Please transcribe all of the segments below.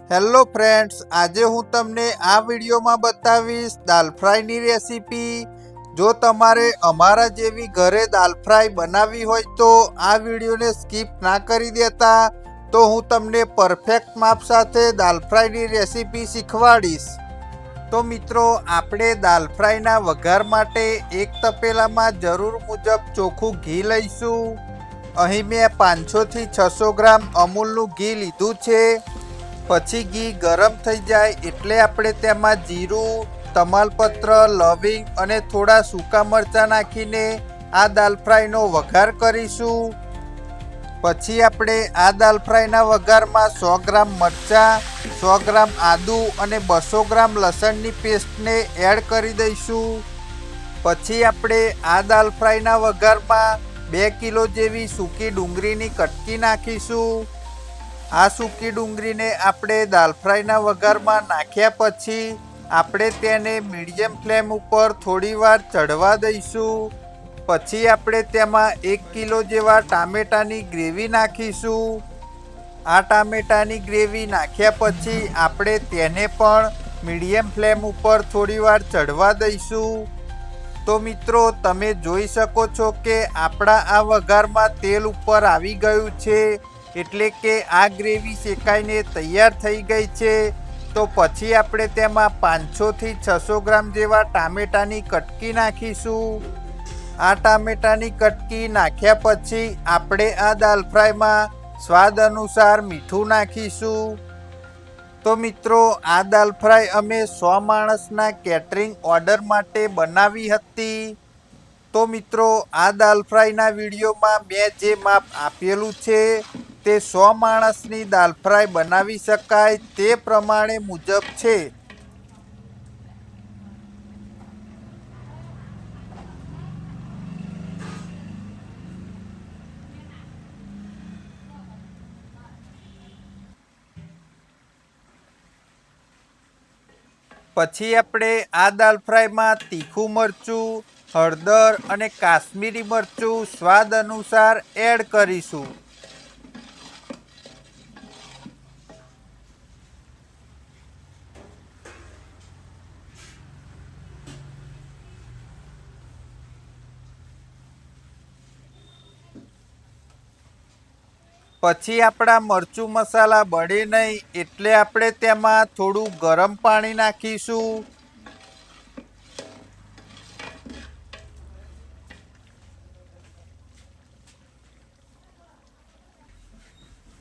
Hello friends, આજે હું તમને આ વિડીયોમાં બતાવીશ દાલ ફ્રાયની રેસીપી। જો તમારે અમારા જેવી ઘરે દાલ ફ્રાય બનાવવી હોય તો આ વિડીયોને સ્કીપ ના કરી દેતા, તો હું તમને પરફેક્ટ માપ સાથે દાલ ફ્રાયની રેસીપી શીખવાડીશ। તો મિત્રો, આપણે દાલ ફ્રાયના વઘાર માટે એક તપેલામાં જરૂર મુજબ ચોખ્ખું ઘી લઈશું। અહીં મેં 500 થી 600 ગ્રામ અમૂલનું ઘી લીધું છે। પછી ઘી ગરમ થઈ જાય એટલે આપણે તેમાં જીરું, તમાલપત્ર, લવિંગ અને થોડા સૂકા મરચાં નાખીને આ દાલ ફ્રાયનો વઘાર કરીશું। પછી આપણે આ દાલ ફ્રાયના વઘારમાં 100 ગ્રામ મરચાં, 100 ગ્રામ આદુ અને 200 ગ્રામ લસણની પેસ્ટને એડ કરી દઈશું। પછી આપણે આ દાલ ફ્રાયના વઘારમાં 2 કિલો જેવી સૂકી ડુંગળીની કટકી નાખીશું। આ સૂકી ડુંગળીને આપણે દાલ ફ્રાયના વઘારમાં નાખ્યા પછી આપણે તેને મીડિયમ ફ્લેમ ઉપર થોડીવાર ચડવા દઈશું। પછી આપણે તેમાં 1 કિલો જેવા ટામેટાની ગ્રેવી નાખીશું। આ ટામેટાની ગ્રેવી નાખ્યા પછી આપણે તેને પણ મીડિયમ ફ્લેમ ઉપર થોડીવાર ચડવા દઈશું। તો મિત્રો, તમે જોઈ શકો છો કે આપણા આ વઘારમાં તેલ ઉપર આવી ગયું છે, એટલે કે આ ગ્રેવી શેકાઈને તૈયાર થઈ ગઈ છે। તો પછી આપણે તેમાં 500 થી 600 ગ્રામ જેવા ટામેટાની કટકી નાખીશું। આ ટામેટાની કટકી નાખ્યા પછી આપણે આ દાલ ફ્રાયમાં સ્વાદ અનુસાર મીઠું નાખીશું। તો મિત્રો, આ દાલ ફ્રાય અમે 100 માણસના કેટરિંગ ઓર્ડર માટે બનાવી હતી। તો મિત્રો, આ દાલ ફ્રાયના વિડીયોમાં મેં જે માપ આપેલું છે તે 100 માણસની દાલ ફ્રાય બનાવી શકાય તે પ્રમાણે મુજબ છે। પછી આપણે આ દાલ ફ્રાયમાં તીખું મરચું, હળદર અને કાશ્મીરી મરચું સ્વાદ અનુસાર એડ કરીશું। પછી આપણા મરચું મસાલા બળે નહીં એટલે આપણે તેમાં થોડું ગરમ પાણી નાખીશું।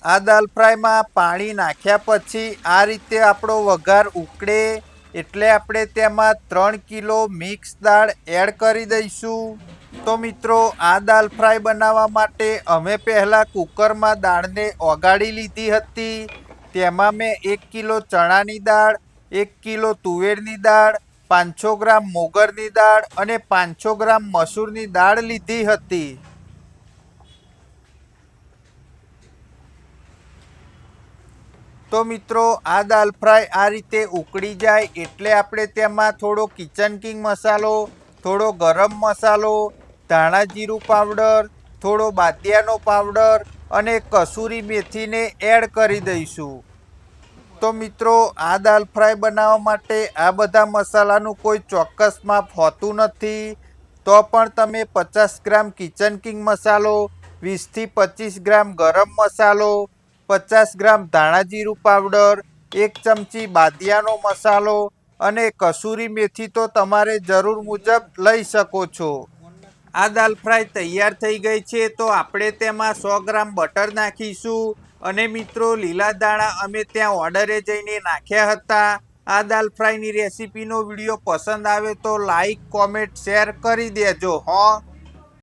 આ દાલ ફ્રાયમાં પાણી નાખ્યા પછી આ રીતે આપણો વઘાર ઉકળે એટલે આપણે તેમાં 3 કિલો મિક્સ દાળ એડ કરી દઈશું। તો મિત્રો, આ દાલ ફ્રાય બનાવવા માટે અમે પહેલાં કુકરમાં દાળને ઓગાળી લીધી હતી। તેમાં મેં 1 કિલો ચણાની દાળ, 1 કિલો તુવેરની દાળ, 500 ગ્રામ મોગરની દાળ અને 500 ગ્રામ મસૂરની દાળ લીધી હતી। તો મિત્રો, આ દાલ ફ્રાય આ રીતે ઉકળી જાય એટલે આપણે તેમાં થોડો કિચન કિંગ મસાલો, થોડો ગરમ મસાલો, ધાણા જીરું પાવડર, થોડો બાદિયાનો પાવડર અને કસૂરી મેથીને એડ કરી દઈશું। તો મિત્રો, આ દાલ ફ્રાય બનાવવા માટે આ બધા મસાલાનું કોઈ ચોક્કસ માપ હોતું નથી। તો પણ તમે 50 ગ્રામ કિચન કિંગ મસાલો, 20 થી 25 ગ્રામ ગરમ મસાલો, 50 ગ્રામ ધાણા જીરું પાવડર, 1 ચમચી બાદિયાનો મસાલો અને કસૂરી મેથી તો તમારે જરૂર મુજબ લઈ શકો છો। આ દાલ ફ્રાય તૈયાર થઈ ગઈ છે, તો આપણે તેમાં 100 ગ્રામ બટર નાખીશું। અને મિત્રો, લીલા દાણા અમે ત્યાં ઓર્ડરે જઈને નાખ્યા હતા। આ દાલ ફ્રાયની રેસીપીનો વિડીયો પસંદ આવે તો લાઈક, કોમેન્ટ, શેર કરી દેજો હો।